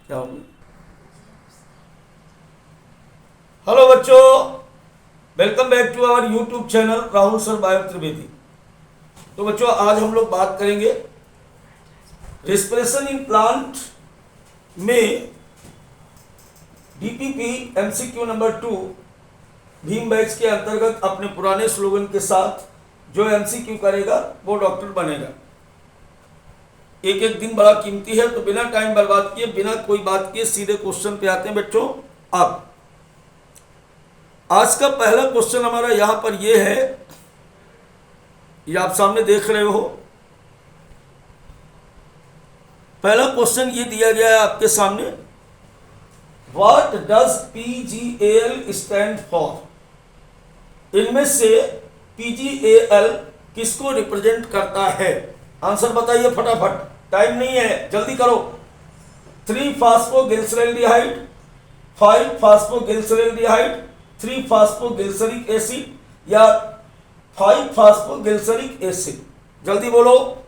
क्या होगी? हेलो बच्चों, welcome back to our YouTube channel Rahul sir bio Trivedi. तो बच्चों, आज हम लोग बात करेंगे रेस्पिरेशन इन प्लांट में DPP MCQ number 2 Bheem batch के अंतर्गत अपने पुराने स्लोगन के साथ जो एमसीक्यू करेगा वो डॉक्टर बनेगा। एक एक दिन बड़ा कीमती है, तो बिना टाइम बर्बाद किए, बिना कोई बात किए सीधे क्वेश्चन पे आते हैं बच्चों। अब आज का पहला क्वेश्चन हमारा यहां पर ये है, ये आप सामने देख रहे हो। पहला क्वेश्चन ये दिया गया है आपके सामने, what does PGL stand for. इनमें से पीजीएल किसको रिप्रेजेंट करता है? आंसर बताइए फटाफट, टाइम नहीं है, जल्दी करो। 3 फास्फोग्लिसरैल्डिहाइड, 5 फास्फोग्लिसरैल्डिहाइड, 3 फास्फोग्लिसरिक एसिड या 5 फास्फोग्लिसरिक एसिड, जल्दी बोलो।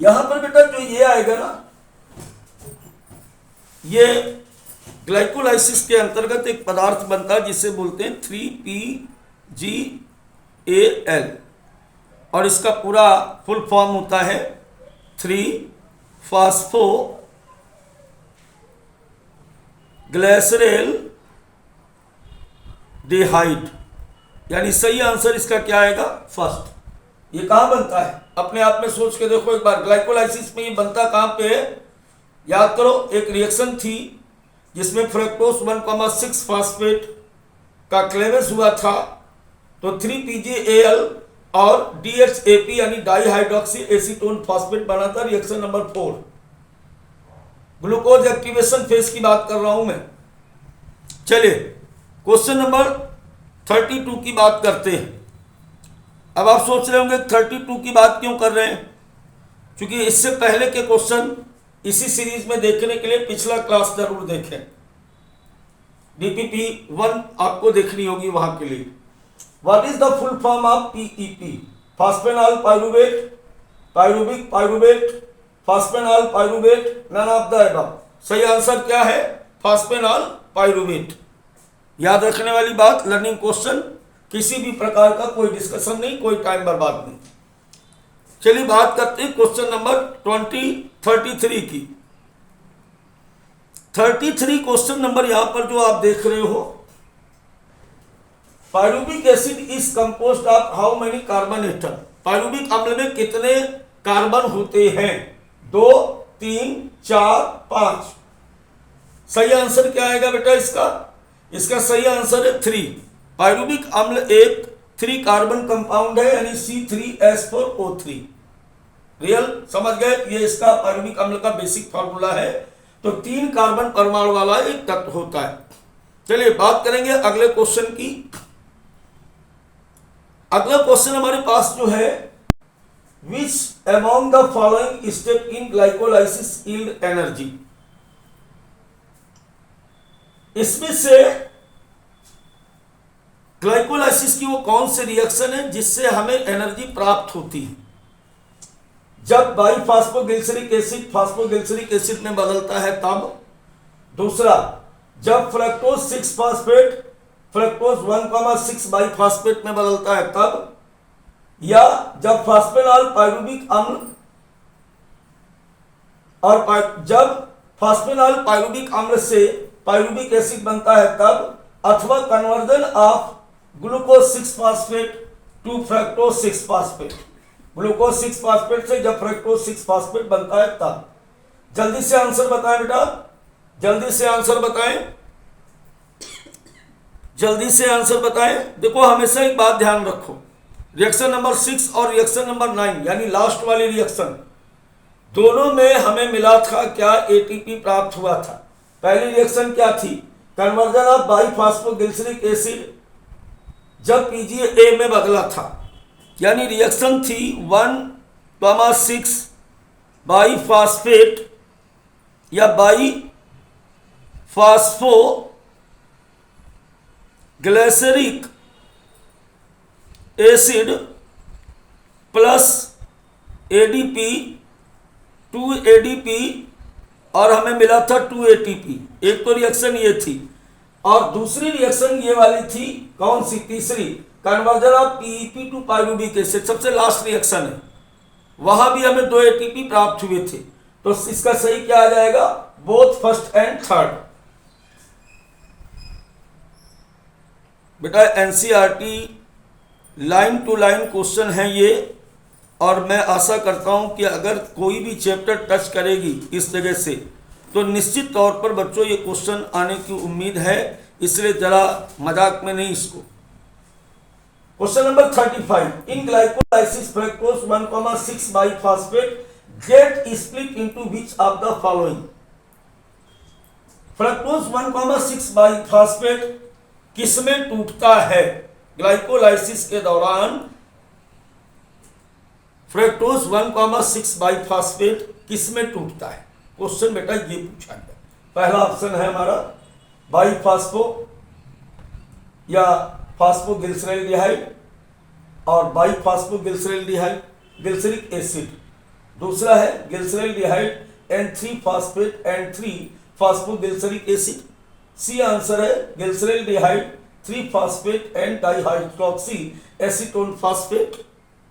यहां पर बेटा जो ये आएगा ना, ये ग्लाइकोलाइसिस के अंतर्गत एक पदार्थ बनता है जिसे बोलते हैं 3PGAL, और इसका पूरा फुल फॉर्म होता है 3 फास्फोग्लिसरैल्डिहाइड, यानी सही आंसर इसका क्या आएगा? फर्स्ट। ये कहां बनता है? अपने आप में सोच के देखो एक बार, ग्लाइकोलाइसिस में ये बनता कहां पे है? याद करो, एक रिएक्शन थी जिसमें फ्रक्टोज 1,6 फास्फेट का क्लेवेज हुआ था, तो 3PGAL और DHAP यानी डाईहाइड्रोक्सी एसीटोन फास्फेट बना था, reaction number 4। Glucose activation phase की बात कर रहा हूं मैं। चलिए क्वेश्चन नंबर 32 की बात करते हैं। अब आप सोच रहे होंगे 32 की बात क्यों कर रहे हैं? क्योंकि इससे पहले के क्वेश्चन इसी सीरीज में देखने के लिए पिछला क्लास जरूर देखें। डीपीपी 1 आपको देखनी होगी वहां के लिए। What is the full form of PEP? Phosphoenol pyruvate, pyruvic pyruvate, phosphoenol pyruvate, none of the above. सही आंसर क्या है? Phosphoenol pyruvate. याद रखने वाली बात, लर्निंग क्वेश्चन, किसी भी प्रकार का कोई डिस्कशन नहीं, कोई टाइम बर्बाद नहीं। चलिए बात करते हैं क्वेश्चन नंबर 33 की। 33 क्वेश्चन नंबर यहां पर जो आप देख रहे हो, pyruvic acid is composed of how many carbon atom. Pyruvic अम्ल में कितने कार्बन होते हैं? 2, 3, 4, 5। सही आंसर क्या आएगा बेटा इसका? इसका सही आंसर है 3। पाइरुविक अम्ल एक 3 कार्बन कंपाउंड है, यानी C3H4O3। रियल समझ गए? ये इसका पाइरुविक अम्ल का बेसिक फार्मूला है। तो 3 कार्बन परमाणु वाला एक तत्व होता है। चलिए बात करेंगे अगले क्वेश्चन की। अगला क्वेश्चन हमारे पास जो है, विच among the following step in glycolysis yield energy. इसमें से ग्लाइकोलाइसिस की वो कौन सी रिएक्शन है जिससे हमें एनर्जी प्राप्त होती है? जब बाईफास्फोग्लिसरिक एसिड फास्फोग्लिसरिक एसिड में बदलता है तब। दूसरा, जब फ्रक्टोज 6 फास्फेट फ्रक्टोज 1,6 बाईफास्फेट में बदलता है तब। या जब फास्फेनॉल पाइरुविक अम्ल और जब फास्फेनॉल पाइरुविक अम्ल से पाइरुविक एसिड बनता है तब। अथवा conversion of glucose 6 phosphate to fructose 6 phosphate. Glucose 6 phosphate से जब फ्रक्टोज 6 फास्फेट बनता है तब। जल्दी से आंसर बताएं बेटा, जल्दी से आंसर बताएं, जल्दी से आंसर बताएं। देखो हमेशा एक बात ध्यान रखो, रिएक्शन नंबर 6 और रिएक्शन नंबर 9 यानी लास्ट वाली रिएक्शन, दोनों में हमें मिला था क्या? एटीपी प्राप्त हुआ था। पहली रिएक्शन क्या थी? कन्वर्जन ऑफ बाईफास्फोग्लिसरिक एसिड जब पीजीए में बदला था, यानी रिएक्शन थी 1,6 बाईफास्फेट या बाईफास्फोग्लिसरिक एसिड प्लस ADP 2 ADP और हमें मिला था 2 ATP। एक तो रिएक्शन ये थी और दूसरी रिएक्शन ये वाली थी, कौन सी? तीसरी, conversion of PEP to pyruvic acid, सबसे लास्ट रिएक्शन है। वहां भी हमें 2 ATP प्राप्त हुए थे। तो इसका सही क्या आ जाएगा? Both first and third. बेटा NCERT line to line question है ये, और मैं आशा करता हूं कि अगर कोई भी चैप्टर टच करेगी इस जगह से तो निश्चित तौर पर बच्चों ये क्वेश्चन आने की उम्मीद है, इसलिए जरा मजाक में नहीं इसको। Question number 35, in glycolysis fructose 1,6 biphosphate get split into which of the following? Fructose 1,6 biphosphate किसमें टूटता है? ग्लाइकोलाइसिस के दौरान फ्रक्टोज 1,6 बाइफॉस्फेट किसमें टूटता है? क्वेश्चन बेटा ये पूछा गया। पहला ऑप्शन है हमारा बाइफॉस्फो या फॉस्फोग्लिसरॉल्डिहाइड और बाइफॉस्फोग्लिसरॉल्डिहाइड ग्लिसरिक एसिड। दूसरा है glyceraldehyde and 3 phosphate and 3 phosphoglyceric acid. C answer है glyceraldehyde 3 phosphate and dihydroxy acetone phosphate,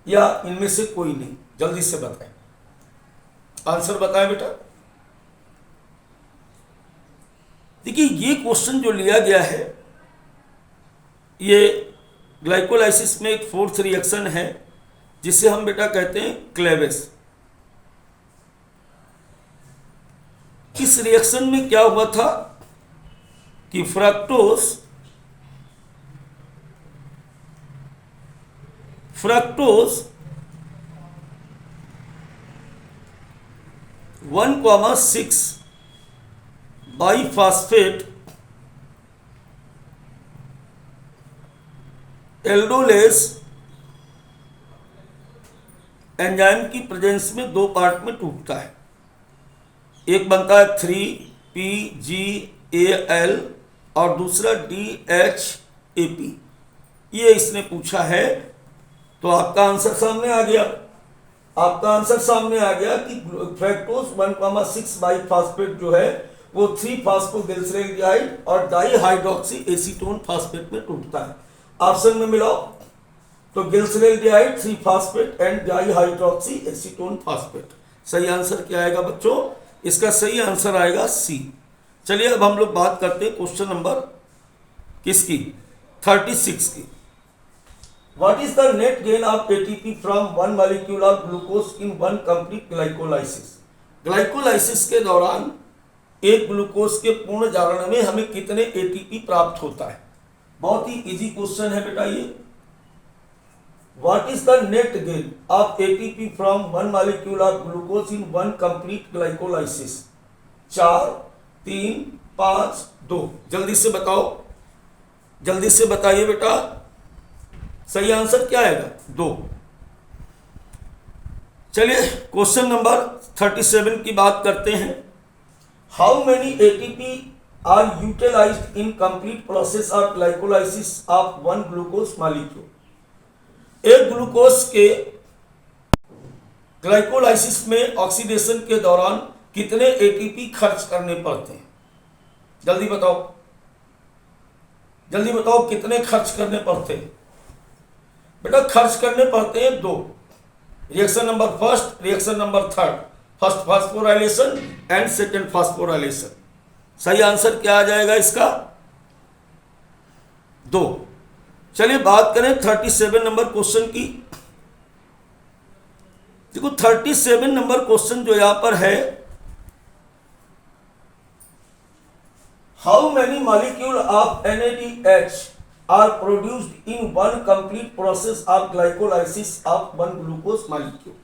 या इनमें से कोई नहीं? जल्दी से बताएं, आंसर बताएं बेटा। देखिए ये क्वेश्चन जो लिया गया है, ये ग्लाइकोलाइसिस में एक फोर्थ रिएक्शन है जिसे हम बेटा कहते हैं क्लेवेस। इस रिएक्शन में क्या हुआ था कि फ्रक्टोज 1,6 बाइफॉस्फेट एल्डोलेस एंजाइम की प्रेजेंस में 2 पार्ट में टूटता है। एक बनता है 3PGAL और दूसरा DHAP। ये इसने पूछा है, तो आपका आंसर सामने आ गया। आपका आंसर सामने आ गया कि फ्रक्टोज 1,6 बाइफॉस्फेट जो है वो 3 फॉस्फोग्लिसरॉल्डिहाइड और डाइहाइड्रोक्सी एसीटोन फॉस्फेट में टूटता है। ऑप्शन में मिलाओ तो glyceraldehyde 3 phosphate and dihydroxy acetone phosphate. सही आंसर क्या आएगा बच्चों? इसका सही आंसर आएगा सी। चलिए अब हम लोग बात करते हैं क्वेश्चन नंबर किसकी? 36 की। What is the net gain of ATP from one molecule of glucose in one complete glycolysis? Glycolysis के दौरान एक ग्लूकोज के पूर्ण जारण में हमें कितने ATP प्राप्त होता है? बहुत ही इजी क्वेश्चन है बेटा ये। What is the net gain of ATP from one molecule of glucose in one complete glycolysis? 4, 3, 5, 2। जल्दी से बताओ, जल्दी से बताइए बेटा, सही आंसर क्या आएगा? 2। चलिए क्वेश्चन नंबर 37 की बात करते हैं। How many ATP are utilised in complete process of glycolysis of one glucose molecule? एक ग्लूकोज के ग्लाइकोलाइसिस में ऑक्सीडेशन के दौरान कितने ATP खर्च करने पड़ते हैं? जल्दी बताओ, जल्दी बताओ, कितने खर्च करने पड़ते हैं? बेटा खर्च करने पड़ते हैं 2। Reaction number first, reaction number third, first phosphorylation and second phosphorylation. सही आंसर क्या आ जाएगा इसका? 2। चलिए बात करें 37 नंबर क्वेश्चन की। देखो 37 नंबर क्वेश्चन जो यहां पर है, how many molecule of NADH are produced in one complete process of glycolysis of one glucose molecule?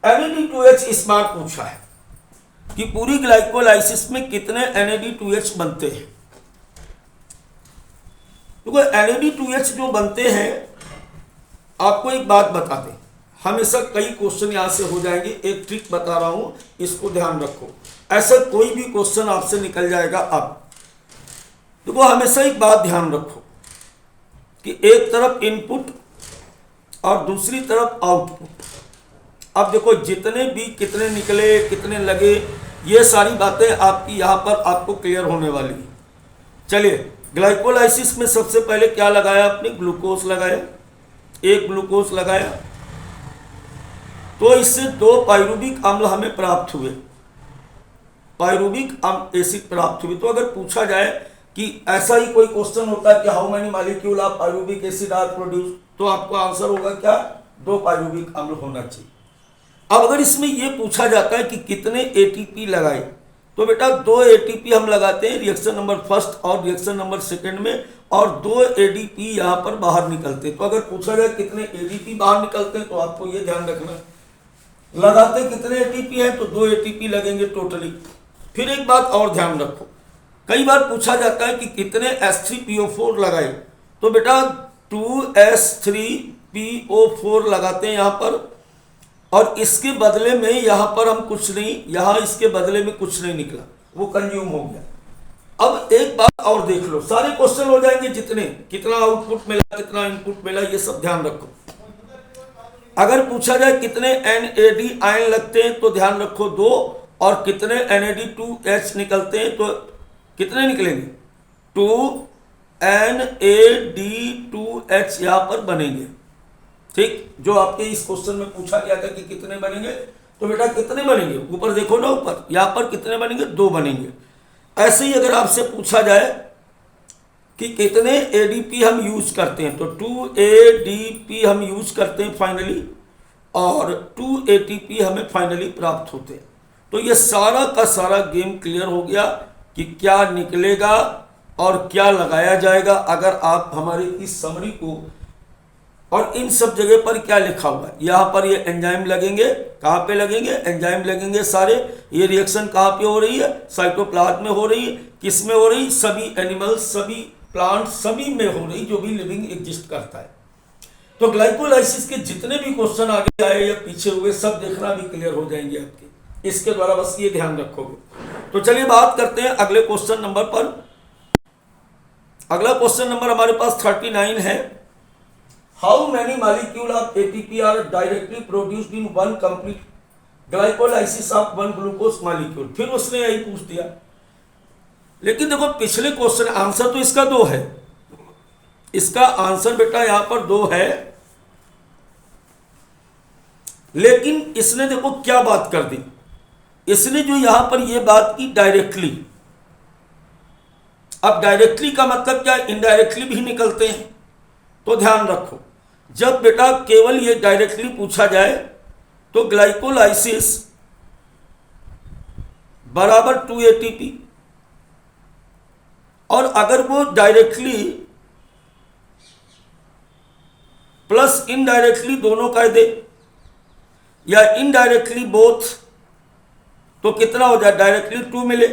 NAD2H इस बार पूछा है कि पूरी ग्लाइकोलाइसिस में कितने NAD2H बनते हैं। देखो NAD2H जो बनते हैं, आपको एक बात बता दें, हमेशा कई क्वेश्चन यहां से हो जाएंगे। एक ट्रिक बता रहा हूं, इसको ध्यान रखो, ऐसा कोई भी क्वेश्चन आपसे निकल जाएगा। अब देखो हमेशा एक बात ध्यान रखो कि एक तरफ इनपुट और दूसरी तरफ आउटपुट, अब देखो जितने भी कितने निकले कितने लगे ये सारी बातें आपकी यहाँ पर आपको क्लियर होने वाली है। चलिए ग्लाइकोलाइसिस में सबसे पहले क्या लगाया आपने, ग्लूकोज लगाया, एक ग्लूकोज लगाया, तो इससे 2 पाइरुविक अम्ल हमें प्राप्त हुए, पाइरुविक एसिड प्राप्त हुए। तो अगर पूछा जाए कि ऐसा ही कोई क्वेश्चन होता है कि how many molecule of pyruvic acid are produce, तो आपको आंसर होगा क्या, 2 पाइरुविक अम्ल होना चाहिए। अब अगर इसमें यह पूछा जाता है कि कितने एटीपी लगाए, तो बेटा 2 एटीपी हम लगाते हैं रिएक्शन नंबर फर्स्ट और रिएक्शन नंबर सेकंड में, और 2 एडीपी यहाँ पर बाहर निकलते हैं। तो अगर पूछा जाए कितने एडीपी बाहर निकलते हैं, तो आपको ये ध्यान रखना है लगाते कितने एटीपी हैं, तो 2 एटीपी लगेंगे टोटली। फिर एक बात और ध्यान रखो, कई बार पूछा जाता है कि कितने H3PO4 लगाए, तो बेटा 2H3PO4 लगाते हैं यहाँ पर, और इसके बदले में यहाँ पर हम कुछ नहीं, यहाँ इसके बदले में कुछ नहीं निकला, वो कंज्यूम हो गया। अब एक बात और देख लो, सारे क्वेश्चन हो जाएंगे जितने, कितना आउटपुट मिला कितना इनपुट मिला, ये सब ध्यान रखो। अगर पूछा जाए कितने NAD आयन लगते हैं, तो ध्यान रखो 2, और कितने NAD2H निकलते हैं, तो कितने निकलेंगे, 2NAD2H यहाँ पर बनेंगे। ठीक, जो आपके इस क्वेश्चन में पूछा गया था कि कितने बनेंगे, तो बेटा कितने बनेंगे, ऊपर देखो ना, ऊपर यहाँ पर कितने बनेंगे, 2 बनेंगे। ऐसे ही अगर आपसे पूछा जाए कि कितने एडीपी हम यूज करते हैं, तो 2 ADP हम यूज करते हैं फाइनली, और 2 ATP हमें फाइनली प्राप्त होते हैं। तो ये सारा का सारा गेम क्लियर हो गया कि क्या निकलेगा और क्या लगाया जाएगा अगर आप हमारे इस समरी को, और इन सब जगह पर क्या लिखा हुआ है, यहाँ पर ये एंजाइम लगेंगे, कहाँ पे लगेंगे, एंजाइम लगेंगे सारे। ये रिएक्शन कहाँ पे हो रही है, साइटोप्लाज्म में हो रही है, किस में हो रही, सभी एनिमल्स, सभी प्लांट, सभी में हो रही जो भी लिविंग एग्जिस्ट करता है। तो ग्लाइकोलाइसिस के जितने भी क्वेश्चन आगे आए या पीछे हुए, सब देखना भी क्लियर हो जाएंगे आपके, इसके द्वारा बस ये ध्यान रखोगे। तो चलिए बात करते हैं अगले क्वेश्चन नंबर पर। अगला क्वेश्चन नंबर हमारे पास 39 है, how many molecule of ATP are directly produced in one complete glycolysis of one glucose molecule. फिर उसने यही पूछ दिया, लेकिन देखो पिछले क्वेश्चन आंसर तो इसका 2 है, इसका आंसर बेटा यहां पर 2 है, लेकिन इसने देखो क्या बात कर दी, इसने जो यहां पर यह बात की डायरेक्टली। अब डायरेक्टली का मतलब क्या, इनडायरेक्टली भी निकलते हैं। तो ध्यान रखो, जब बेटा केवल ये डायरेक्टली पूछा जाए तो ग्लाइकोलाइसिस बराबर 2 ATP, और अगर वो डायरेक्टली प्लस इनडायरेक्टली दोनों कह दे, या इनडायरेक्टली बोथ, तो कितना हो जाए, डायरेक्टली 2 मिले,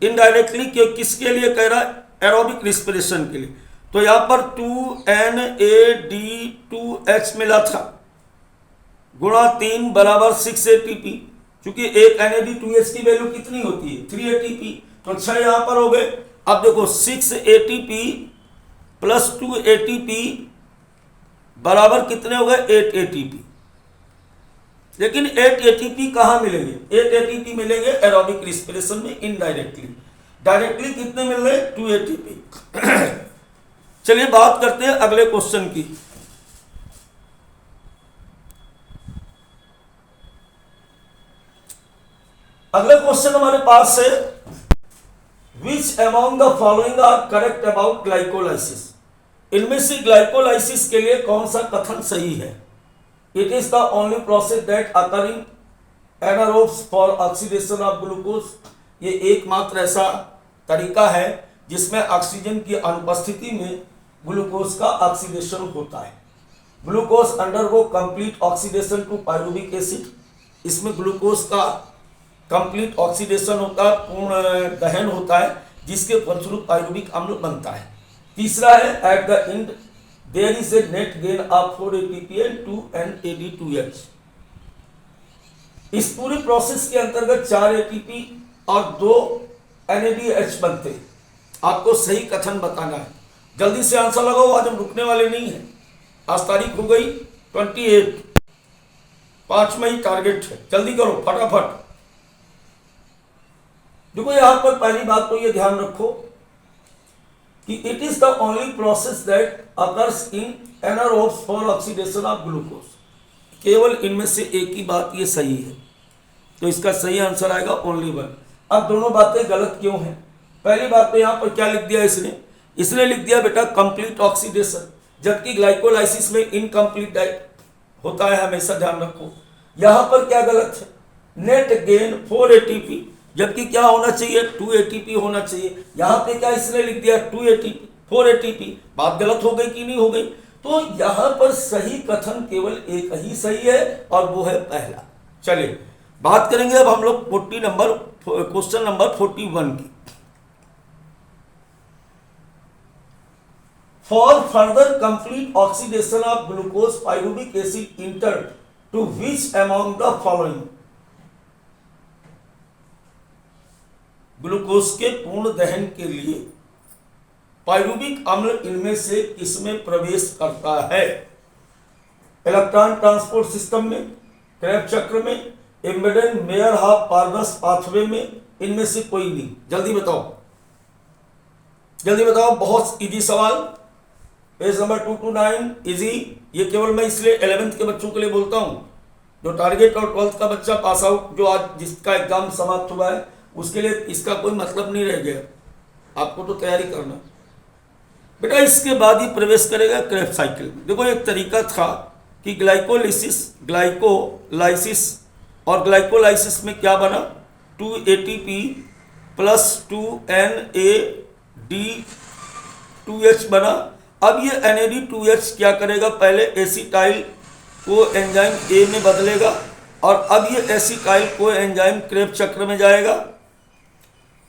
इनडायरेक्टली किसके लिए कह रहा है, एरोबिक रिस्पिरेशन के लिए। तो यहां पर 2NAD2H मिला था, गुणा 3 बराबर 6 ATP, क्योंकि एक NAD2H की वैल्यू कितनी होती है, 3 ATP, तो 6 यहां पर हो गए। अब देखो 6 ATP प्लस 2 ATP बराबर कितने हो गए, 8 ATP। लेकिन 8 ATP कहां मिलेंगे, 8 ATP मिलेंगे एरोबिक रिस्पिरेशन में इनडायरेक्टली। डायरेक्टली कितने मिल रहे, 2 ATP। चलिए बात करते हैं अगले क्वेश्चन की। अगला क्वेश्चन हमारे पास है, Which among the following are correct about glycolysis? इनमें से ग्लाइकोलाइसिस के लिए कौन सा कथन सही है। It is the only process that occurring anaerobes for oxidation of glucose। ये एकमात्र ऐसा तरीका है जिसमें ऑक्सीजन की अनुपस्थिति में ग्लूकोज का ऑक्सीडेशन होता है। Glucose undergo complete oxidation to pyruvic acid, इसमें ग्लूकोज का कंप्लीट ऑक्सीडेशन होता है, पूर्ण दहन होता है, जिसके फलस्वरूप पाइरुविक अम्ल बनता है। तीसरा है, at the end there is a net gain of 4 ATP and 2 NAD2H। इस पूरी प्रोसेस के अंतर्गत 4 ATP और 2 NADH बनते हैं। आपको सही कथन बताना है, जल्दी से आंसर लगाओ, आज हम रुकने वाले नहीं हैं। आज तारीख हो गई 28। 5वां ही टारगेट है, जल्दी करो फटाफट। देखो यहां पर पहली बात तो ये ध्यान रखो कि it is the only process that occurs in anaerobes for oxidation of glucose. केवल इनमें से एक ही बात ये सही है, तो इसका सही आंसर आएगा ओनली वन। अब दोनों बातें गलत क्यों हैं? पहली बात तो यहां पर क्या लिख दिया इसने लिख दिया बेटा कंप्लीट ऑक्सीडेशन, जबकि ग्लाइकोलाइसिस में इनकम्प्लीट होता है, हमेशा ध्यान रखो। यहां पर क्या गलत है? नेट गेन 4 एटीपी, जबकि क्या होना चाहिए? 2 एटीपी होना चाहिए। यहां पे क्या इसने लिख दिया? 2 एटीपी 4 एटीपी। बात गलत हो गई कि नहीं हो गई? तो यहां पर सही कथन केवल एक ही सही है और वो है पहला। चलिए बात करेंगे अब हम लोग क्वेश्चन नंबर 41 की। For further complete oxidation of glucose pyruvic acid enter to which among the following. Glucose के पूर्ण दहन के लिए पाइरुविक अम्ल इनमें से किसमें प्रवेश करता है? इलेक्ट्रॉन ट्रांसपोर्ट सिस्टम में, क्रेब्स चक्र में, एम्बेडेड मेयर हाफ पारगस पाथवे में, इनमें से कोई नहीं। जल्दी बताओ, जल्दी बताओ। बहुत इजी सवाल, पेज नंबर 229 इजी। ये केवल मैं इसलिए 11th के बच्चों के लिए बोलता हूं, जो टारगेट और 12th का बच्चा पास आउट जो आज जिसका एग्जाम समाप्त हुआ है उसके लिए इसका कोई मतलब नहीं रह गया। आपको तो तैयारी करना बेटा। इसके बाद ही प्रवेश करेगा क्रेब्स साइकिल में। देखो एक तरीका था कि ग्लाइकोलाइसिस और ग्लाइकोलाइसिस में क्या बना? 2 ATP प्लस 2 NAD2H बना। अब ये NAD2H क्या करेगा? पहले एसिटाइल को एंजाइम A में बदलेगा और अब ये एसिटाइल को एंजाइम क्रेब्स चक्र में जाएगा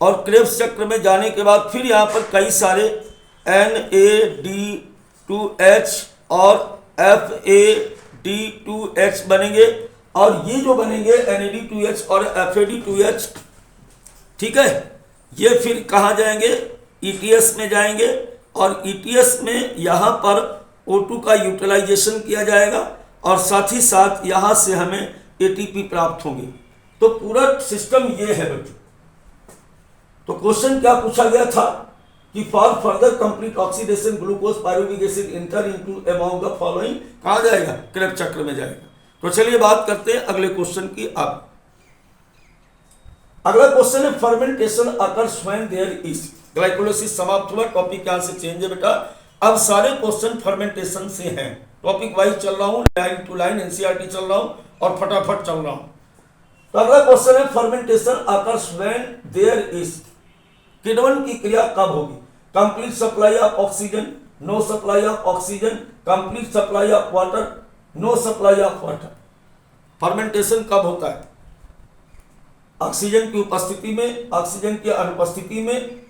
और क्रेब्स चक्र में जाने के बाद फिर यहाँ पर कई सारे NAD2H और FAD2H बनेंगे और ये जो बनेंगे NAD2H और FAD2H, ठीक है, ये फिर कहाँ जाएंगे? ETS में जाएंगे और ETS में यहाँ पर O2 का यूटिलाइजेशन किया जाएगा और साथ ही साथ यहाँ से हमें ATP प्राप्त होंगे। तो पूरा सिस्टम ये है बच्चों। तो क्वेश्चन क्या पूछा गया था कि for further complete oxidation glucose pyruvic acid inter into among the following, कहां जाएगा? क्रेब्स चक्र में जाएगा। तो चलिए बात करते हैं अगले क्वेश्चन की। अब अगला क्वेश्चन है fermentation occurs when there is. Glycolysis समाप्त हुआ, टॉपिक यहां से चेंज है बेटा। अब सारे क्वेश्चन फर्मेंटेशन से हैं, टॉपिक वाइज चल रहा हूं, लाइन टू लाइन एनसीईआरटी चल रहा हूं और फटाफट चल रहा हूं। तो अगला क्वेश्चन है fermentation occurs when there is. किण्वन की क्रिया कब होगी? Complete supply of oxygen, no supply of oxygen, complete supply of water, no supply of water. Fermentation कब होता है? ऑक्सीजन की उपस्थिति में, ऑक्सीजन की अनुपस्थिति में,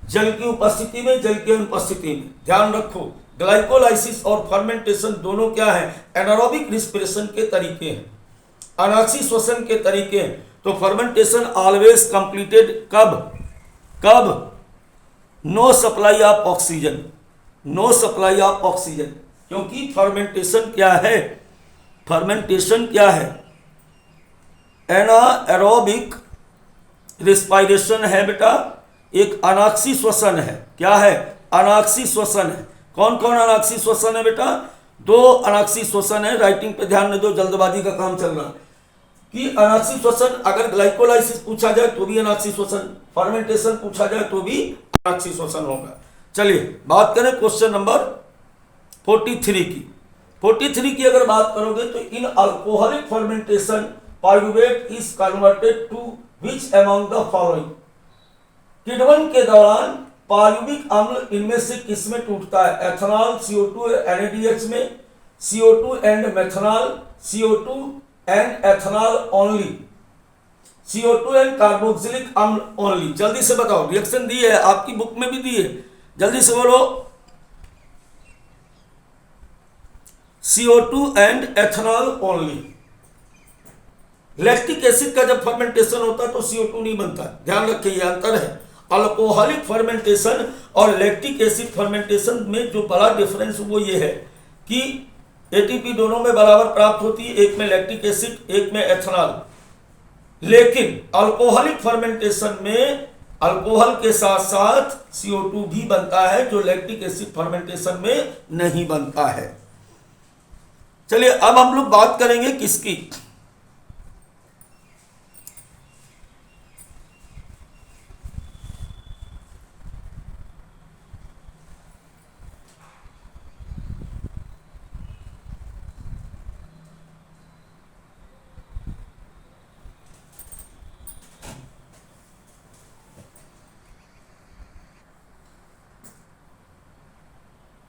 जल की उपस्थिति में, जल की अनुपस्थिति में। ध्यान रखो ग्लाइकोलाइसिस और फर्मेंटेशन दोनों क्या है? एनारोबिक रिस्पिरेशन के तरीके हैं, अनाक्षी श्वसन के तरीके हैं। तो फर्मेंटेशन ऑलवेज कंप्लीटेड कब? No supply of oxygen, no supply of oxygen, क्योंकि फर्मेंटेशन क्या है? फर्मेंटेशन क्या है? एनाएरोबिक रिस्पायरेशन है बेटा, एक अनाक्षी श्वसन है। क्या है? अनाक्षी श्वसन है। कौन कौन अनाक्षी श्वसन है बेटा? 2 अनाक्षी श्वसन है। राइटिंग पे ध्यान दो, जल्दबाजी का काम चल रहा है। कि अनाक्षी श्वसन, अगर ग्लाइकोलाइसिस पूछा जाए तो भी अनाक्षी श्वसन, फर्मेंटेशन पूछा जाए तो भी अनाक्षी श्वसन होगा। चलिए बात करें क्वेश्चन नंबर 43 की। 43 की अगर बात करोगे तो in alcoholic fermentation pyruvate is converted to which among the following. किण्वन के दौरान पाइरुविक अम्ल इनमें से किसमें टूटता है? एथेनॉल CO2 NADH में, CO2 and methanol, CO2 and ethanol only, CO2 and carboxylic अम्ल ओनली। जल्दी से बताओ, रिएक्शन दी है आपकी बुक में भी दी है, जल्दी से बोलो। CO2 and ethanol only. Lactic acid का जब फर्मेंटेशन होता है तो CO2 नहीं बनता, ध्यान रखिए, ये अंतर है। अल्कोहलिक फर्मेंटेशन और लैक्टिक एसिड फर्मेंटेशन में जो बड़ा डिफरेंस वो ये है कि एटीपी दोनों में बराबर प्राप्त होती है, एक में लैक्टिक एसिड एक में एथेनॉल। लेकिन अल्कोहलिक फर्मेंटेशन में अल्कोहल के साथ साथ CO2 भी बनता है, जो लैक्टिक एसिड फर्मेंटेशन में नहीं बनता है। चलिए अब हम लोग बात करेंगे किसकी,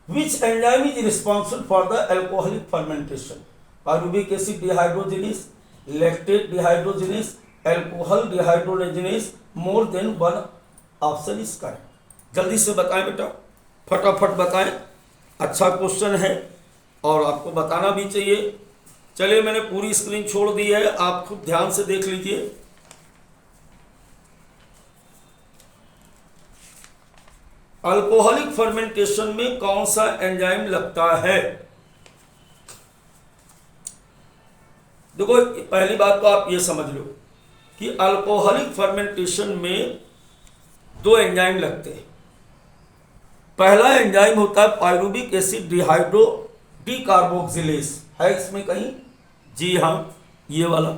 which enzyme is responsible for the alcoholic fermentation? Pyruvic acid dehydrogenase, lactate dehydrogenase, alcohol dehydrogenase, more than one option is correct. जल्दी से बताएं बेटा, फटाफट बताएं, अच्छा क्वेश्चन है और आपको बताना भी चाहिए। चलिए मैंने पूरी स्क्रीन छोड़ दी है, आप खूब ध्यान से देख लीजिए। अल्कोहलिक फर्मेंटेशन में कौन सा एंजाइम लगता है? देखो पहली बात तो आप ये समझ लो कि अल्कोहलिक फर्मेंटेशन में दो एंजाइम लगते हैं। पहला एंजाइम होता है पायरुविक एसिड डिहाइड्रो डीकार्बोक्सिलेज, है इसमें कहीं? जी हाँ, ये वाला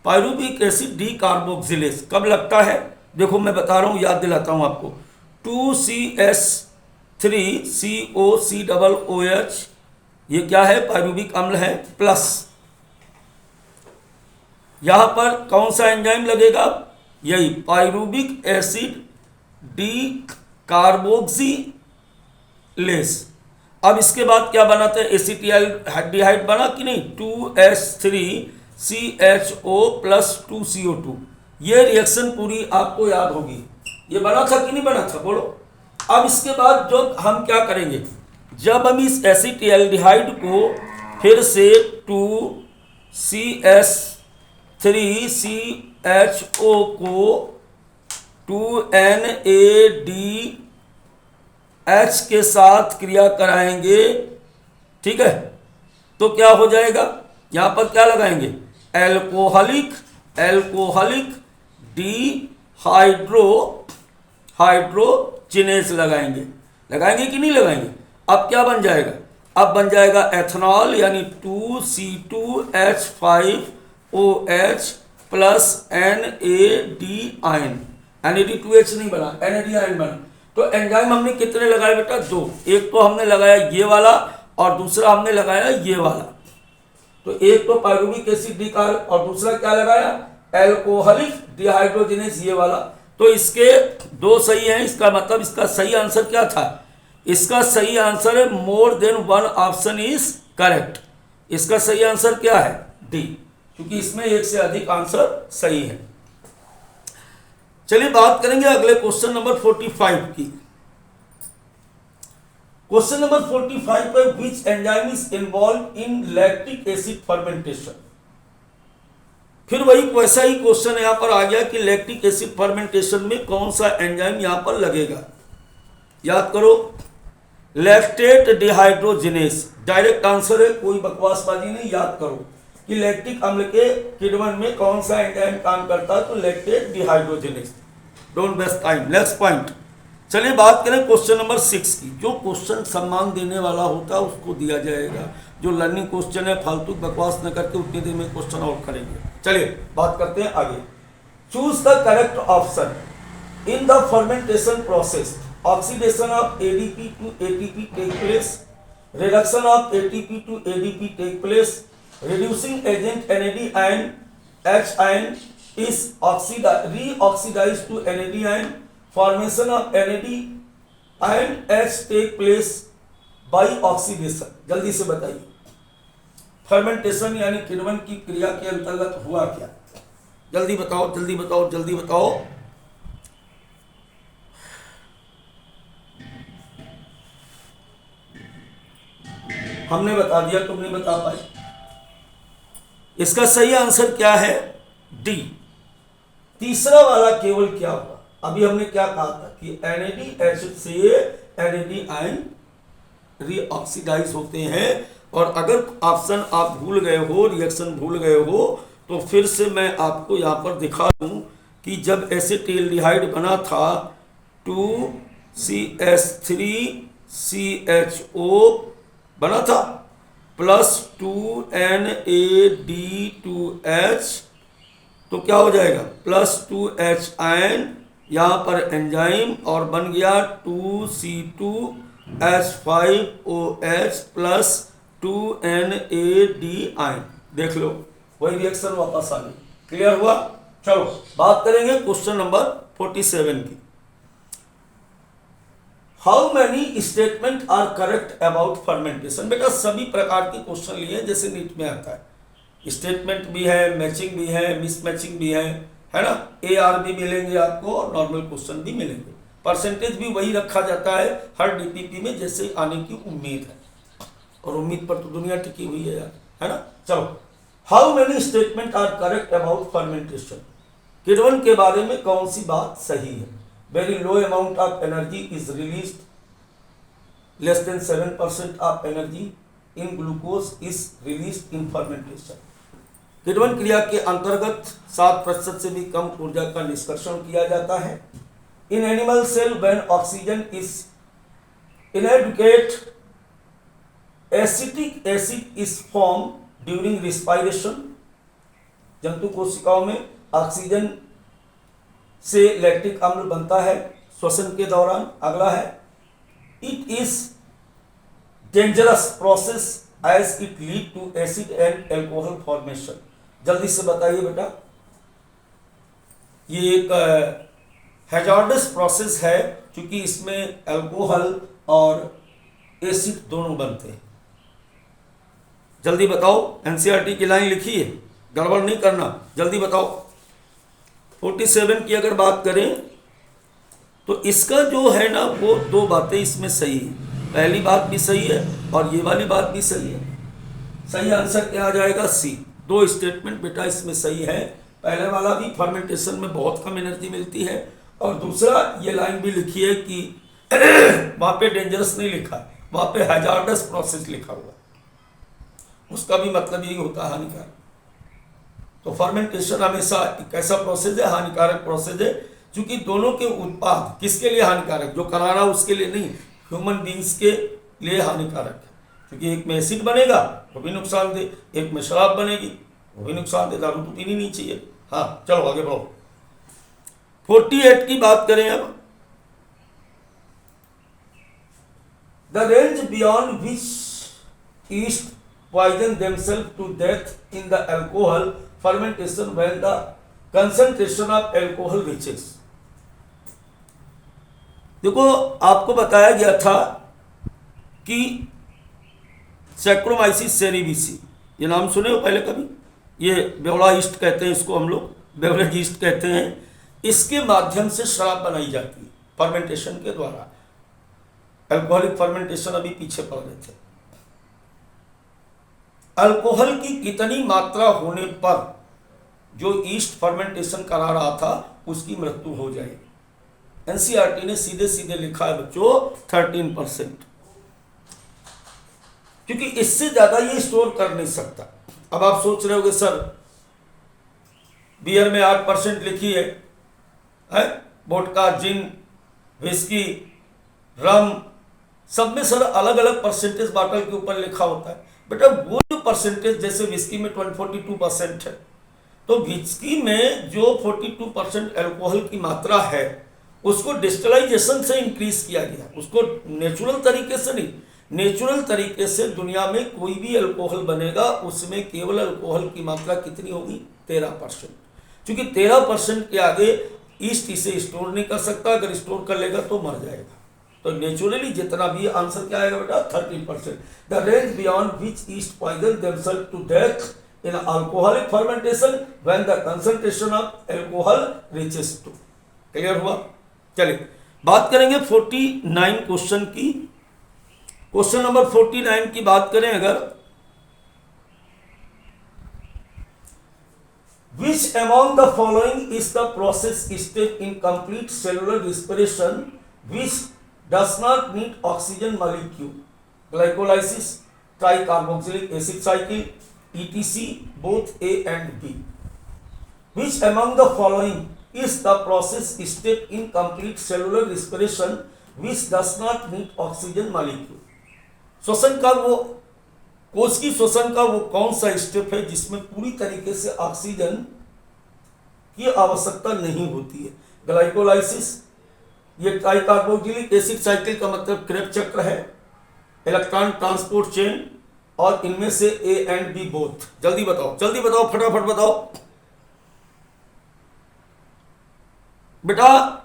पायरुविक एसिड डीकार्बोक्सिलेज कब लगता है? देखो मैं बता रहा हूँ, याद दिलाता हूँ आपको। 2CS3COC OOH, ये क्या है? पायरुविक अम्ल है, प्लस यहां पर कौन सा एंजाइम लगेगा? यही पायरुविक एसिड डी कार्बोक्सिलेज। अब इसके बाद क्या बनाते हैं? एसिटिल्डिहाइड बना कि नहीं? 2S3CHO plus 2CO2। ये रिएक्शन पूरी आपको याद होगी, ये बना था कि नहीं बना था, बोलो। अब इसके बाद जो हम क्या करेंगे, जब हम इस एसिटिल्डिहाइड को फिर से 2CS3CHO को 2NADH के साथ क्रिया कराएंगे, ठीक है? तो क्या हो जाएगा? यहां पर क्या लगाएंगे? एल्कोहलिक हाइड्रोजिनेज लगाएंगे कि नहीं लगाएंगे? अब क्या बन जाएगा? अब बन जाएगा एथेनॉल, यानी 2C2H5OH plus NAD ion. NAD2H नहीं बना, NAD आयन बना। तो एंजाइम हमने कितने लगाए बेटा? दो। एक तो हमने लगाया ये वाला और दूसरा हमने लगाया ये वाला। तो एक तो पायरुविक एसिड डिकार और दूसरा क्या लगाया? एल्कोहलिक डिहाइड्रोजिनेज, ये वाला। तो इसके दो सही हैं, इसका मतलब इसका सही आंसर क्या था? इसका सही आंसर है more than one option is correct. इसका सही आंसर क्या है? डी, क्योंकि इसमें एक से अधिक आंसर सही है। चलिए बात करेंगे अगले क्वेश्चन नंबर 45 की। क्वेश्चन नंबर 45 पर which enzyme is involve in lactic acid fermentation. फिर वही वैसा ही क्वेश्चन यहां पर आ गया कि लैक्टिक एसिड फर्मेंटेशन में कौन सा एंजाइम यहां पर लगेगा। याद करो, लैक्टेट डिहाइड्रोजिनेज डायरेक्ट आंसर है, कोई बकवासबाजी नहीं। याद करो कि लैक्टिक अम्ल के किण्वन में कौन सा एंजाइम काम करता है, तो lactate dehydrogenase. Don't waste time. Next point, चलिए बात करें क्वेश्चन नंबर 6 की। जो क्वेश्चन सम्मान देने वाला होता है उसको दिया जाएगा, जो लर्निंग क्वेश्चन है फालतू बकवास न करके उतनी देर में क्वेश्चन और करेंगे। चलिए बात करते हैं आगे। Choose the correct option in the fermentation process. Oxidation of ADP to ATP take place, reduction of ATP to ADP take place, reducing agent NAD ion H ion is reoxidized to NAD ion, formation of NAD ion H take place by oxidation। जल्दी से बताइए, fermentation यानी किण्वन की क्रिया के अंतर्गत हुआ क्या? जल्दी बताओ, जल्दी बताओ, जल्दी बताओ। हमने बता दिया, तुम नहीं बता पाए। इसका सही आंसर क्या है? डी। तीसरा वाला केवल क्या हुआ? अभी हमने क्या कहा था कि NADH से NAD आयन रीऑक्सीडाइज होते हैं और अगर ऑप्शन आप भूल गए हो, रिएक्शन भूल गए हो, तो फिर से मैं आपको यहाँ पर दिखा दूँ कि जब एसिटिल्डिहाइड बना था 2CH3CHO बना था प्लस 2NAD2H, तो क्या हो जाएगा प्लस 2H आयन, यहाँ पर एंजाइम, और बन गया 2C2H5OH प्लस 2NAD आयन। देख लो वही रिएक्शन वापस आ गई। क्लियर हुआ? चलो बात करेंगे क्वेश्चन नंबर 47 की। How many statement are correct about fermentation? बेटा सभी प्रकार के क्वेश्चन लिए जैसे नीट में आता है, स्टेटमेंट भी है, मैचिंग भी है, मिसमैचिंग भी है ना, AR भी मिलेंगे आपको और नॉर्मल क्वेश्चन भी मिलेंगे। परसेंटेज भी वही रखा जाता है हर DPP में जैसे आने की उम्मीद है, और उम्मीद पर तो दुनिया टिकी हुई है यार, है ना। चलो, how many statement are correct about fermentation? किण्वन के बारे में कौन सी बात सही है? Very low amount of energy is released, less than 7% of energy in glucose is released in fermentation. किण्वन क्रिया के अंतर्गत 7% से भी कम ऊर्जा का निष्कर्षण किया जाता है। In animal cell when oxygen is inadequate, acetic acid is form during respiration. जंतु कोशिकाओं में ऑक्सीजन से लैक्टिक अम्ल बनता है श्वसन के दौरान। अगला है, it is dangerous process as it lead to acid and alcohol formation. जल्दी से बताइए बेटा, ये एक हैजार्डस प्रोसेस है क्योंकि इसमें अल्कोहल और एसिड दोनों बनते हैं। जल्दी बताओ, एनसीईआरटी की लाइन लिखी है, गड़बड़ नहीं करना, जल्दी बताओ। 47 की अगर बात करें तो इसका जो है ना वो दो बातें इसमें सही है। पहली बात भी सही है और ये वाली बात भी सही है। सही आंसर क्या आ जाएगा? सी। दो स्टेटमेंट बेटा इसमें सही है। पहले वाला भी फर्मेंटेशन में बहुत कम एनर्जी मिलती है, और दूसरा ये लाइन भी लिखी है कि वहाँ पे डेंजरस नहीं लिखा, वहाँ पे हैजार्डस प्रोसेस लिखा हुआ, उसका भी मतलब यही होता है हानिकारक। तो फर्मेंटेशन हमेशा एक ऐसा प्रोसेस है, हानिकारक प्रोसेस है, क्योंकि दोनों के उत्पाद किसके लिए हानिकारक? जो करा रहा उसके लिए नहीं, ह्यूमन बींग्स के लिए हानिकारक है। क्योंकि एक में एसिड बनेगा वो भी नुकसानदेह, एक में शराब बनेगी वो भी नुकसानदेह। दारू तो पीनी नहीं चाहिए। हाँ चलो आगे बढ़ो। 48 की बात करें अब। The range beyond which east poison themselves to death in the alcohol fermentation when the concentration of alcohol reaches। देखो आपको बताया गया था कि सैक्रोमाइसिस सेरेविसी, ये नाम सुने हो पहले कभी? ये बेवड़ा ईस्ट कहते हैं इसको, हम लोग बेवरेज ईस्ट कहते हैं। इसके माध्यम से शराब बनाई जाती है फर्मेंटेशन के द्वारा। अल्कोहलिक फर्मेंटेशन अभी पीछे पड़ रहे थे। अल्कोहल की कितनी मात्रा होने पर जो ईस्ट फर्मेंटेशन करा रहा था उसकी मृत्यु हो जाएगी? एनसीईआरटी ने सीधे सीधे लिखा है बच्चों 13%, क्योंकि इससे ज्यादा ये स्टोर कर नहीं सकता। अब आप सोच रहे होगे सर बियर में 8% लिखी है, वोडका, जिन, विस्की, रम, सब में सर अलग अलग परसेंटेज बॉटल के ऊपर लिखा होता है। बेटा वो जो परसेंटेज, जैसे विस्की में 42% है, तो विस्की में जो 42% अल्कोहल की मात्रा है उसको डिस्टिलाइजेशन से इंक्रीज किया गया। उसको नेचुरल तरीके से नहीं, नेचुरल तरीके से दुनिया में कोई भी अल्कोहल बनेगा उसमें केवल अल्कोहल की मात्रा कितनी होगी? 13%। क्योंकि 13% के आगे ईस्ट इसे स्टोर नहीं कर सकता, अगर स्टोर कर लेगा तो मर जाएगा। तो नेचुरली जितना भी आंसर क्या आएगा बेटा? 13%। The range beyond which yeast poison themselves to death in alcoholic fermentation when the concentration of alcohol reaches to. Clear हुआ? चलिए बात करेंगे 49 क्वेश्चन की। क्वेश्चन नंबर 49 की बात करें अगर, which among the following is the process step in complete cellular respiration which does not need oxygen molecule? Glycolysis, tricarboxylic acid cycle, etc., both A and B. Which among the following is the process step in complete cellular respiration which does not need oxygen molecule? श्वसन का वो कोश की श्वसन का वो कौन सा स्टेप है जिसमें पूरी तरीके से ऑक्सीजन की आवश्यकता नहीं होती है? ग्लाइकोलाइसिस, ये ट्राइकार्बोक्सिलिक एसिड साइकिल का मतलब क्रेब्स चक्र है, इलेक्ट्रॉन ट्रांसपोर्ट चेन, और इनमें से ए एंड बी बोथ। जल्दी बताओ, जल्दी बताओ, फटाफट बताओ बेटा।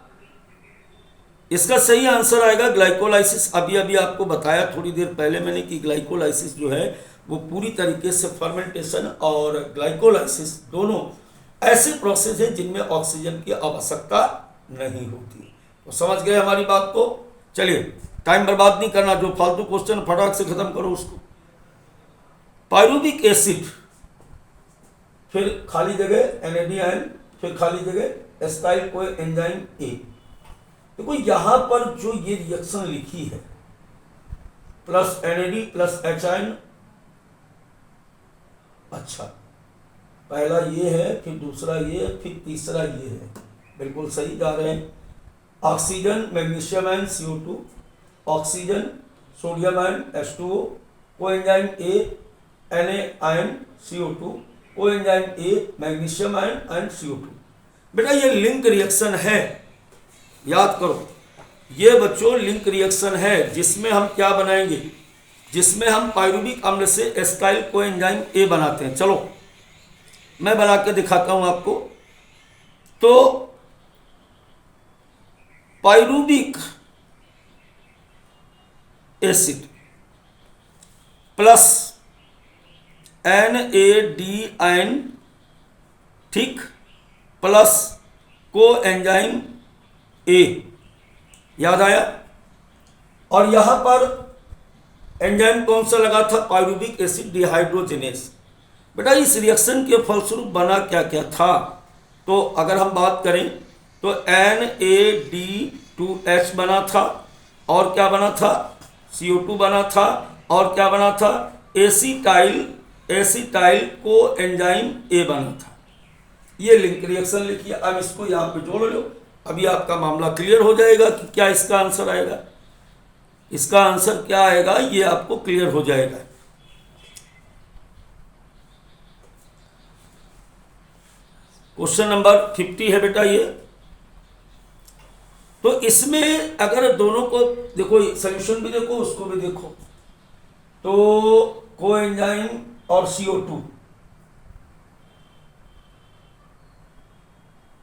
इसका सही आंसर आएगा ग्लाइकोलाइसिस। अभी अभी आपको बताया थोड़ी देर पहले मैंने कि ग्लाइकोलाइसिस जो है वो पूरी तरीके से फर्मेंटेशन और ग्लाइकोलाइसिस दोनों ऐसे प्रोसेस है जिनमें ऑक्सीजन की आवश्यकता नहीं होती। तो समझ गए हमारी बात को? चलिए टाइम बर्बाद नहीं करना, जो फालतू क्वेश्चन फटाक से खत्म करो उसको। पायरुविक एसिड, फिर खाली जगह NADN, फिर खाली जगह एस्टाइल को एंजाइम ए। देखो यहां पर जो ये रिएक्शन लिखी है प्लस NAD प्लस HN, अच्छा पहला ये है, फिर दूसरा ये, फिर तीसरा ये है, बिल्कुल सही जा रहे हैं। Oxygen magnesium ion CO2, oxygen sodium ion H2O, coenzyme A Na ion CO2, coenzyme A magnesium ion and CO2। बेटा ये लिंक रिएक्शन है, याद करो, ये बच्चों लिंक रिएक्शन है जिसमें हम क्या बनाएंगे, जिसमें हम पायरुविक अम्ल से एस्टाइल कोएंजाइम A बनाते हैं। चलो मैं बना के दिखाता हूं आपको। तो पायरुविक एसिड प्लस NADN, ठीक, प्लस कोएंजाइम A, याद आया? और यहां पर एंजाइम कौन सा लगा था? Pyruvic acid dehydrogenase. बेटा इस रिएक्शन के फलस्वरूप बना क्या क्या था? तो अगर हम बात करें तो NAD2H बना था, और क्या बना था? CO2 बना था, और क्या बना था? एसिटाइल को एंजाइम A बना था। ये लिंक रिएक्शन लिखिए। अब इसको यहाँ पे जोड़ लो, अभी आपका मामला क्लियर हो जाएगा कि क्या इसका आंसर आएगा। इसका आंसर क्या आएगा ये आपको क्लियर हो जाएगा। क्वेश्चन नंबर 50 है बेटा ये। तो इसमें अगर दोनों को देखो, सॉल्यूशन भी देखो उसको भी देखो, तो कोएंजाइम और CO2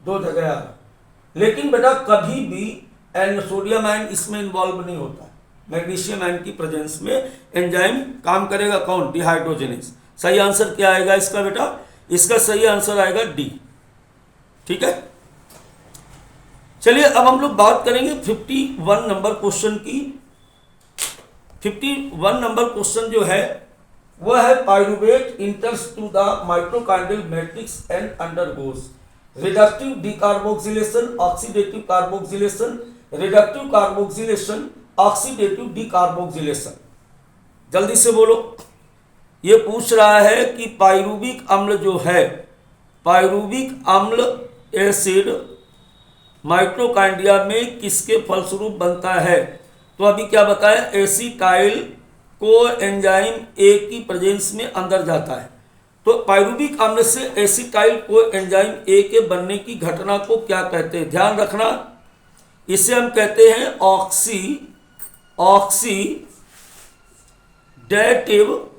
दो जगह आ रहा, लेकिन बेटा कभी भी सोडियम आयन इसमें इन्वॉल्व नहीं होता। मैग्नीशियम आयन की प्रेजेंस में एंजाइम काम करेगा कौन? डिहाइड्रोजिनेस। सही आंसर क्या आएगा इसका बेटा? इसका सही आंसर आएगा डी। ठीक है, चलिए अब हम लोग बात करेंगे 51 नंबर क्वेश्चन की। 51 नंबर क्वेश्चन जो है वह है pyruvate enters to the mitochondrial matrix and undergoes reductive decarboxylation, oxidative carboxylation, reductive carboxylation, oxidative decarboxylation. जल्दी से बोलो। ये पूछ रहा है कि पायरुविक अम्ल जो है, पायरुविक अम्ल एसिड माइटोकॉन्ड्रिया में किसके फलस्वरूप बनता है? तो अभी क्या बताया? एसिटाइल को एंजाइम ए की प्रेजेंस में अंदर जाता है। तो पायरुविक अम्ल से एसिटाइल को एंजाइम ए के बनने की घटना को क्या कहते हैं? ध्यान रखना, इसे हम कहते हैं ऑक्सीडेटिव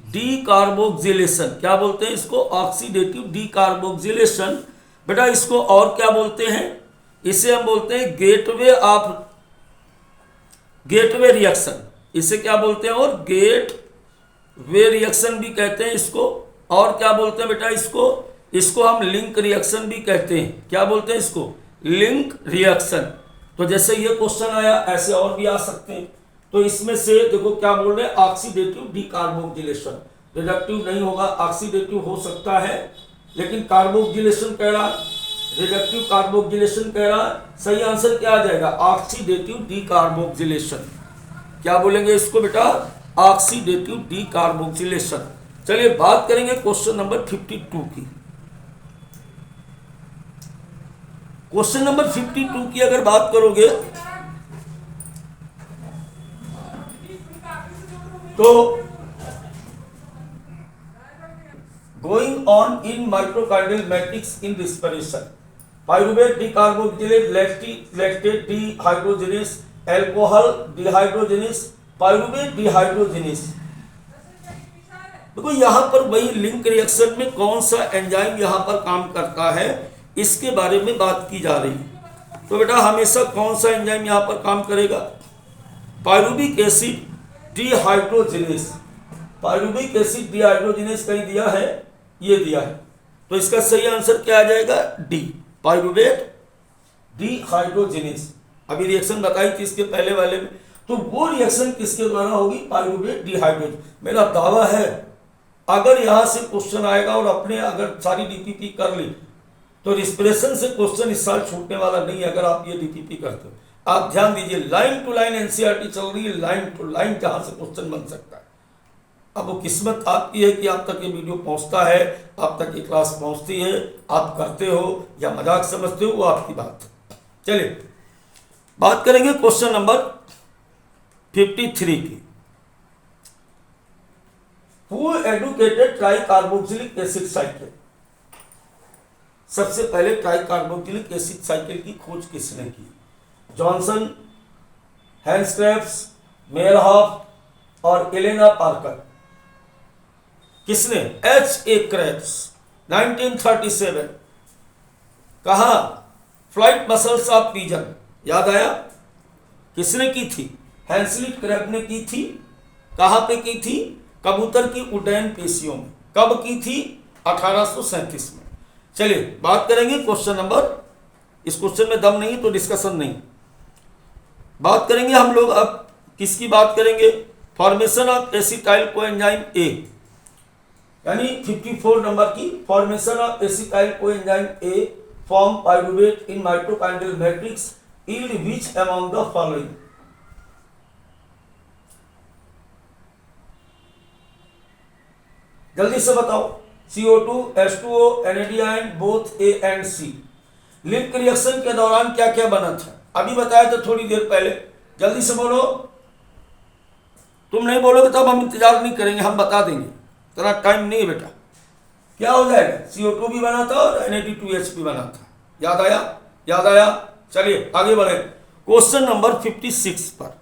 डीकार्बोक्सिलेशन। क्या बोलते हैं इसको? Oxidative decarboxylation. बेटा इसको और क्या बोलते हैं? इसे हम बोलते हैं गेटवे रिएक्शन। इसे क्या बोलते हैं? और गेटवे रिएक्शन भी कहते हैं इसको। और क्या बोलते हैं बेटा इसको हम लिंक रिएक्शन भी कहते हैं। क्या बोलते हैं इसको? Link reaction. तो जैसे ये क्वेश्चन आया ऐसे और भी आ सकते हैं। तो इसमें से देखो क्या बोल रहे हैं? Oxidative decarboxylation. रिडक्टिव नहीं होगा, ऑक्सीडेटिव हो सकता है, लेकिन कार्बोक्सिलेशन कह रहा, रिडक्टिव कार्बोक्सिलेशन कह रहा। सही आंसर क्या आ जाएगा? Oxidative decarboxylation. क्या बोलेंगे इसको बेटा? Oxidative decarboxylation. चलिए बात करेंगे क्वेश्चन नंबर 52 की। क्वेश्चन नंबर 52 की अगर बात करोगे तो going on in mitochondrial matrix in respiration, pyruvate decarboxylate lactate dehydrogenase, alcohol dehydrogenase, pyruvate dehydrogenase. देखो यहां पर वही लिंक रिएक्शन में कौन सा एंजाइम यहां पर काम करता है इसके बारे में बात की जा रही है। तो बेटा हमेशा कौन सा एंजाइम यहां पर काम करेगा? Pyruvic acid dehydrogenase. Pyruvic acid dehydrogenase कहीं दिया है, ये दिया है, तो इसका सही आंसर क्या आ जाएगा? D, pyruvate dehydrogenase. अभी रिएक्शन बताई थी इसके पहले वाले में, तो वो रिएक्शन किसके द्वारा होगी? Pyruvate dehydrogenase. मेरा दावा है अगर यहां से क्वेश्चन आएगा और अपने अगर सारी डीपीपी कर ली तो रिस्पिरेशन से क्वेश्चन इस साल छूटने वाला नहीं है अगर आप ये डीपीपी करते हो। आप ध्यान दीजिए, लाइन टू लाइन एनसीईआरटी चल रही है, लाइन टू लाइन जहां से क्वेश्चन बन सकता है। अब वो किस्मत आपकी है कि आप तक ये वीडियो पहुंचता है, आप तक ये क्लास पहुंचती है, आप करते हो या मजाक समझते हो, वो आपकी बात है। चलिए बात करेंगे क्वेश्चन नंबर 53 की। Who educated tricarboxylic acid cycle? सबसे पहले ट्राइकार्बोक्सिलिक एसिड साइकिल की खोज किसने की? जॉनसन, हैंस क्रेब्स, मेयरहॉफ और एलेना पार्कर। किसने? H.A. क्रेब्स 1937। कहा? Flight muscles of pigeon. याद आया? किसने की थी? हैंसलिट क्रेब ने की थी। कहां पे की थी? कबूतर की उड्डयन पेशियों में। कब की थी? 1837 में। चलिए बात करेंगे क्वेश्चन नंबर, इस क्वेश्चन में दम नहीं तो डिस्कशन नहीं। बात करेंगे हम लोग अब किसकी बात करेंगे? फॉर्मेशन ऑफ एसिटाइल कोएंजाइम ए, यानी 54 नंबर की। Formation of acetyl coenzyme A form pyruvate in mitochondrial matrix yield which among the following? जल्दी से बताओ। CO2, H2O, NADH, both A and C। Link reaction के दौरान क्या क्या बना था? अभी बताया था थोड़ी देर पहले। जल्दी से बोलो। तुम नहीं बोलोगे तब हम इंतजार नहीं करेंगे, हम बता देंगे। इतना टाइम नहीं है बेटा। क्या हो जाएगा? CO2 भी बना था और Na2H भी बना था। याद आया? याद आया? चलिए आगे बढ़े क्वेश्चन नंबर 56 पर।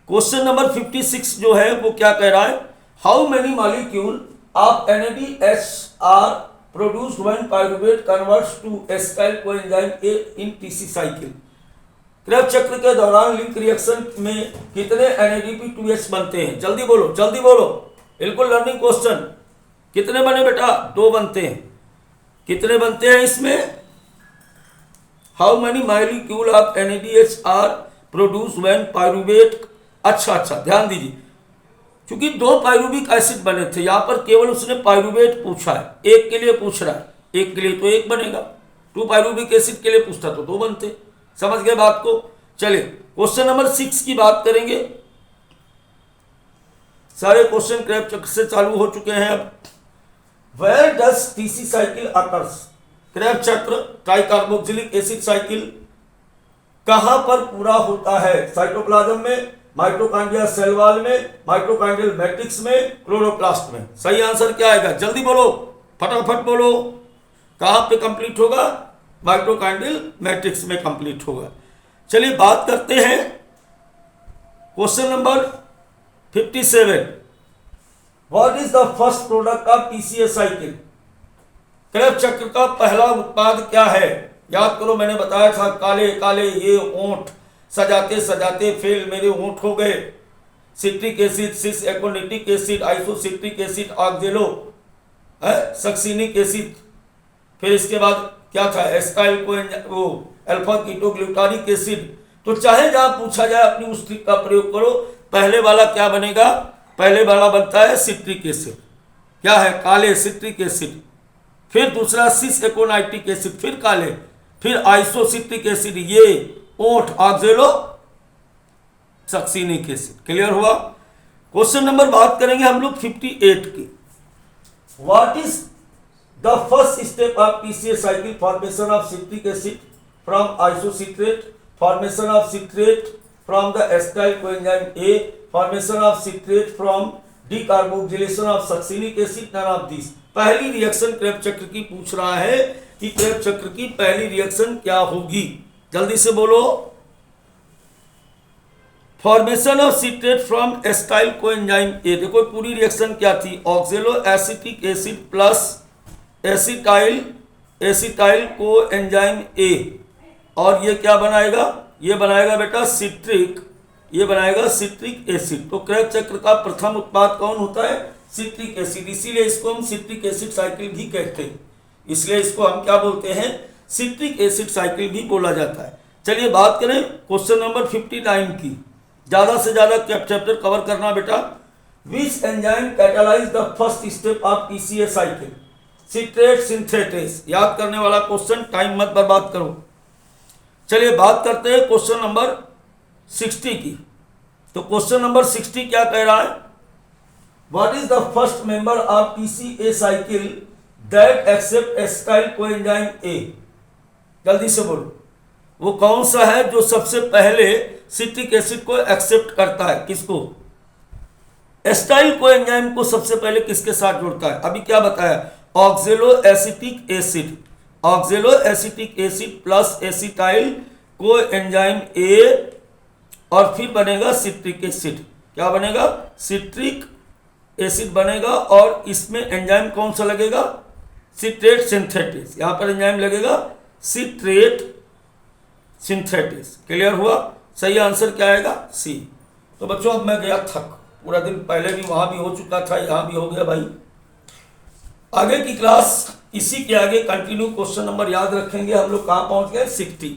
क्वेश्चन नंबर 56 जो है वो क्या कह रहा है? How many molecule of NADH are produced when pyruvate converts to acetyl coenzyme A in TC cycle? Krebs चक्र के दौरान लिंक रिएक्शन में कितने NADP2H बनते हैं? जल्दी बोलो, जल्दी बोलो। बिल्कुल लर्निंग क्वेश्चन। कितने बने बेटा? 2 बनते हैं। कितने बनते हैं इसमें? How many molecule of NADH are produced when pyruvate. अच्छा ध्यान दीजिए, क्योंकि 2 पाइरुविक एसिड बने थे, यहां पर केवल उसने पाइरुवेट पूछा है, एक के लिए पूछ रहा है, एक के लिए तो 1 बनेगा। 2 पाइरुविक एसिड के लिए पूछता तो 2 बनते। समझ गए बात को? चलिए क्वेश्चन नंबर 6 की बात करेंगे। सारे क्वेश्चन क्रेब चक्र से चालू हो चुके हैं। अब where does TC cycle occurs? Krebs चक्र ट्राइकार्बोक्सिलिक एसिड साइकिल कहां पर पूरा होता है? साइटोप्लाज्म में, माइटोकॉन्ड्रिया सेल वॉल में, माइटोकॉन्ड्रियल मैट्रिक्स में, क्लोरोप्लास्ट में। सही आंसर क्या आएगा? जल्दी बोलो, फटाफट बोलो। कहां पे कंप्लीट होगा? माइटोकॉन्ड्रियल मैट्रिक्स में कंप्लीट होगा। चलिए बात करते हैं question number 57। What is the first product of TCA cycle? Krebs चक्र का पहला उत्पाद क्या है? याद करो, मैंने बताया था काले काले ये ओंठ सजाते सजाते फेल मेरे ओंठ हो गए। Citric acid, cis aconitic acid, isocitric acid, oxalosuccinic acid, फिर इसके बाद क्या था? एस्टाइल वो अल्फा कीटोग्लूटानिक एसिड। तो चाहे जहां पूछा जाए अपनी उस ट्रिक का प्रयोग करो। पहले वाला क्या बनेगा? पहले वाला बनता है सिट्रिक एसिड। क्या है? काले सिट्रिक एसिड। फिर दूसरा सिस एकोनाइटिक एसिड, फिर काले, फिर आइसोसिट्रिक एसिड, ये ओंठ ऑक्जेलो सक्सिनिक एसिड। क्लियर हुआ? क्वेश्चन नंबर बात करेंगे हम लोग 58 की। What is the first step of PCA cycle? Formation of citric acid from isocitrate, formation of citrate from the acetyl coenzyme A, formation of citrate from decarboxylation of succinic acid, none of this. पहली reaction Krebs चक्र की पूछ रहा है कि Krebs चक्र की पहली रिएक्शन क्या होगी, जल्दी से बोलो। Formation of citrate from acetyl coenzyme ए, देखो पूरी रिएक्शन क्या थी, ऑक्जेलो acetic acid plus acetyl coenzyme ए, और ये क्या बनाएगा, ये बनाएगा बेटा सिट्रिक, ये बनाएगा सिट्रिक एसिड। तो क्रेब्स चक्र का प्रथम उत्पाद कौन होता है? सिट्रिक एसिड, इसीलिए इसको हम सिट्रिक एसिड साइकिल भी कहते हैं, इसलिए इसको हम क्या बोलते हैं? सिट्रिक एसिड साइकिल भी बोला जाता है। चलिए बात करें क्वेश्चन नंबर 59 की। ज्यादा से ज्यादा चैप्टर कवर करना बेटा। Which enzyme catalyse the first step of PCA cycle? Citrate synthetase. याद करने वाला क्वेश्चन, टाइम मत बर्बाद करो। चलिए बात करते हैं क्वेश्चन नंबर 60 की। तो क्वेश्चन नंबर 60 क्या कह रहा है? What is the first member of PCA cycle that accept acetyl coenzyme A? जल्दी से बोलो, वो कौन सा है जो सबसे पहले सिट्रिक एसिड को एक्सेप्ट करता है? किसको? एस्टाइल कोएंजाइम को सबसे पहले किसके साथ जोड़ता है? अभी क्या बताया? ऑक्जेलो acetic acid, ऑक्जेलो acetic acid plus acetyl coenzyme ए, और फिर बनेगा सिट्रिक एसिड। क्या बनेगा? सिट्रिक एसिड बनेगा, और इसमें एंजाइम कौन सा लगेगा? Citrate synthetase. यहां पर एंजाइम लगेगा सिट्रेट सिंथेटिस। क्लियर हुआ? सही आंसर क्या आएगा? सी। तो बच्चों अब मैं गया थक, पूरा दिन पहले भी वहां भी हो चुका था, यहां भी हो गया भाई। आगे की क्लास इसी के आगे कंटिन्यू, क्वेश्चन नंबर याद रखेंगे। हम लोग कहां पहुंच गए? 60।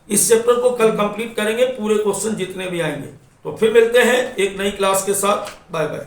इस चैप्टर को कल कंप्लीट करेंगे, पूरे क्वेश्चन जितने भी आएंगे। तो फिर मिलते हैं एक नई क्लास के साथ। Bye bye.